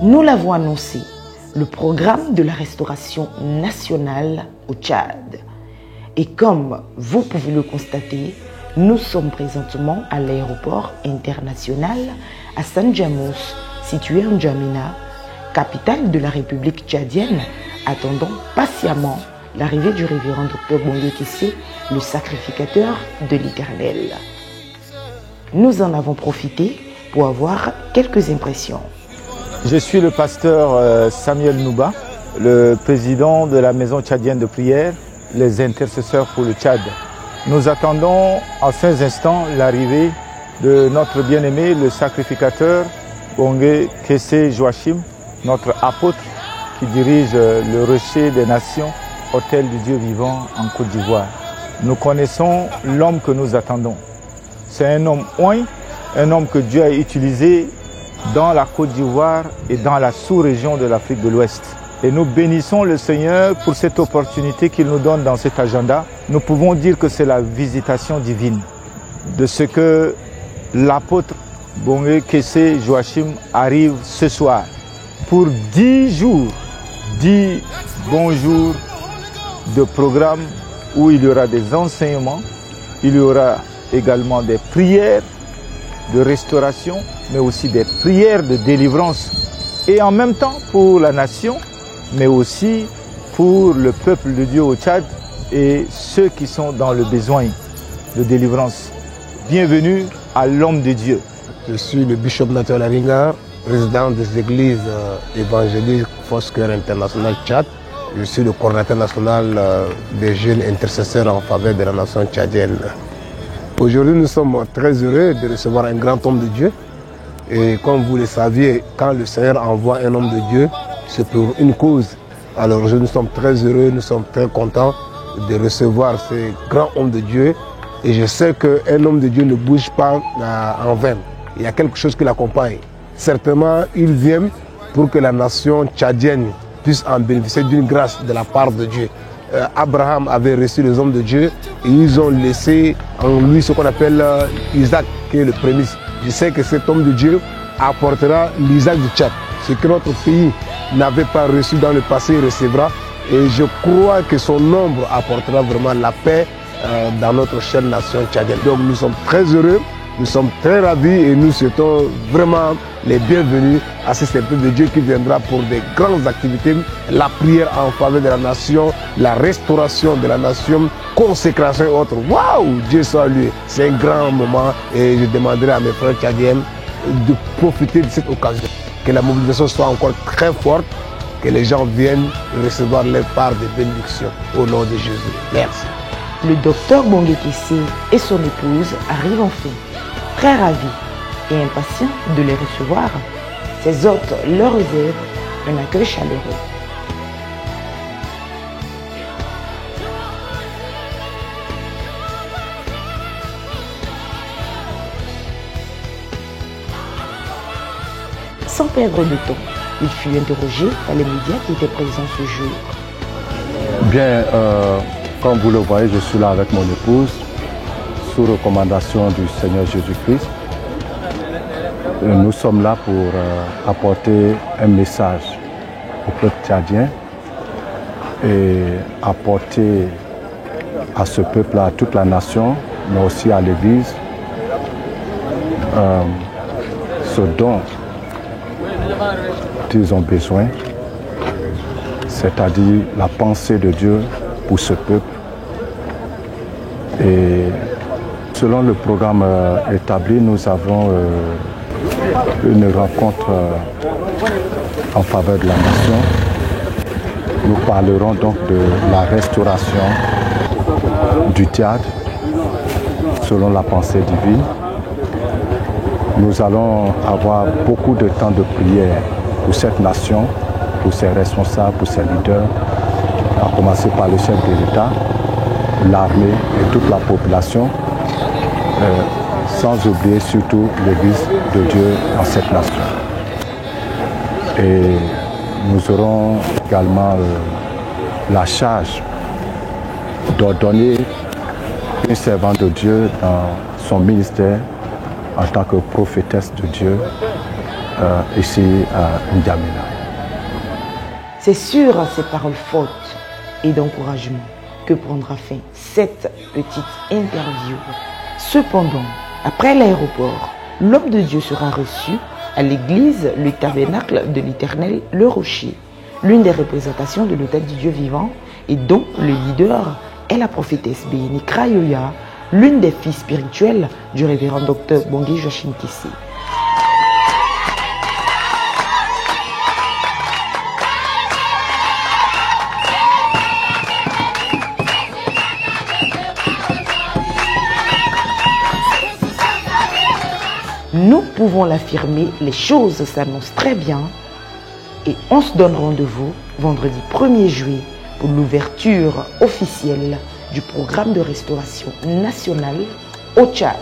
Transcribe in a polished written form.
Nous l'avons annoncé, le programme de la restauration nationale au Tchad. Et comme vous pouvez le constater, nous sommes présentement à l'aéroport international Hassan Djamous, situé en N'Djamena, capitale de la République tchadienne, attendant patiemment l'arrivée du révérend Dr Bongo Kessé, le sacrificateur de l'Éternel. Nous en avons profité pour avoir quelques impressions. Je suis le pasteur Samuel Nouba, le président de la maison tchadienne de prière, les intercesseurs pour le Tchad. Nous attendons en ces instants l'arrivée de notre bien-aimé, le sacrificateur Bongo Kessé Joachim, notre apôtre qui dirige le rocher des nations, hôtel du Dieu vivant en Côte d'Ivoire. Nous connaissons l'homme que nous attendons. C'est un homme oint, un homme que Dieu a utilisé dans la Côte d'Ivoire et dans la sous-région de l'Afrique de l'Ouest. Et nous bénissons le Seigneur pour cette opportunité qu'il nous donne dans cet agenda. Nous pouvons dire que c'est la visitation divine de ce que l'apôtre Bongo Kessé Joachim arrive ce soir pour 10 jours, 10 bons jours de programme où il y aura des enseignements, il y aura également des prières de restauration, mais aussi des prières de délivrance. Et en même temps pour la nation, mais aussi pour le peuple de Dieu au Tchad et ceux qui sont dans le besoin de délivrance. Bienvenue à l'homme de Dieu. Je suis le bishop Nathan Laringa, président des églises évangéliques Fosqueur International Tchad. Je suis le coordinateur national des jeunes intercesseurs en faveur de la nation tchadienne. Aujourd'hui, nous sommes très heureux de recevoir un grand homme de Dieu. Et comme vous le saviez, quand le Seigneur envoie un homme de Dieu, c'est pour une cause. Alors nous sommes très heureux, nous sommes très contents de recevoir ce grand homme de Dieu. Et je sais qu'un homme de Dieu ne bouge pas en vain. Il y a quelque chose qui l'accompagne. Certainement, il vient pour que la nation tchadienne puisse en bénéficier d'une grâce de la part de Dieu. Abraham avait reçu les hommes de Dieu et ils ont laissé en lui ce qu'on appelle Isaac, qui est le prémisse. Je sais que cet homme de Dieu apportera l'Isaac du Tchad. Ce que notre pays n'avait pas reçu dans le passé, il recevra. Et je crois que son nombre apportera vraiment la paix dans notre chère nation tchadienne. Donc nous sommes très heureux, nous sommes très ravis et nous souhaitons vraiment les bienvenus à ce serviteur de Dieu qui viendra pour des grandes activités, la prière en faveur de la nation, la restauration de la nation, consécration et autres. Waouh, Dieu soit lui. C'est un grand moment et je demanderai à mes frères tchadiens de profiter de cette occasion. Que la mobilisation soit encore très forte, que les gens viennent recevoir leur part de bénédiction au nom de Jésus. Merci. Le docteur Bongo Kessé et son épouse arrivent enfin, très ravis et impatients de les recevoir. Ses hôtes leur réservent un accueil chaleureux. Sans perdre de temps, il fut interrogé par les médias qui étaient présents ce jour. Bien, comme vous le voyez, je suis là avec mon épouse, sous recommandation du Seigneur Jésus-Christ. Nous sommes là pour apporter un message au peuple tchadien et apporter à ce peuple-là, à toute la nation, mais aussi à l'Église, ce dont ils ont besoin, c'est-à-dire la pensée de Dieu pour ce peuple. Et selon le programme établi, nous avons une rencontre en faveur de la nation. Nous parlerons donc de la restauration du Tchad selon la pensée divine. Nous allons avoir beaucoup de temps de prière pour cette nation, pour ses responsables, pour ses leaders, à commencer par le chef de l'État, l'armée et toute la population, sans oublier surtout l'Église de Dieu dans cette nation. Et nous aurons également la charge d'ordonner une servante de Dieu dans son ministère en tant que prophétesse de Dieu ici à N'Djamena. C'est sur ces paroles fortes et d'encouragement que prendra fin cette petite interview. Cependant, après l'aéroport, l'homme de Dieu sera reçu à l'église, le tabernacle de l'Éternel, le rocher, l'une des représentations de l'autel du Dieu vivant et dont le leader est la prophétesse Béni Krayoya, l'une des filles spirituelles du révérend Dr Bongé Joachim Kissé. Nous pouvons l'affirmer, les choses s'annoncent très bien et on se donne rendez-vous vendredi 1er juillet pour l'ouverture officielle du programme de restauration nationale au Tchad.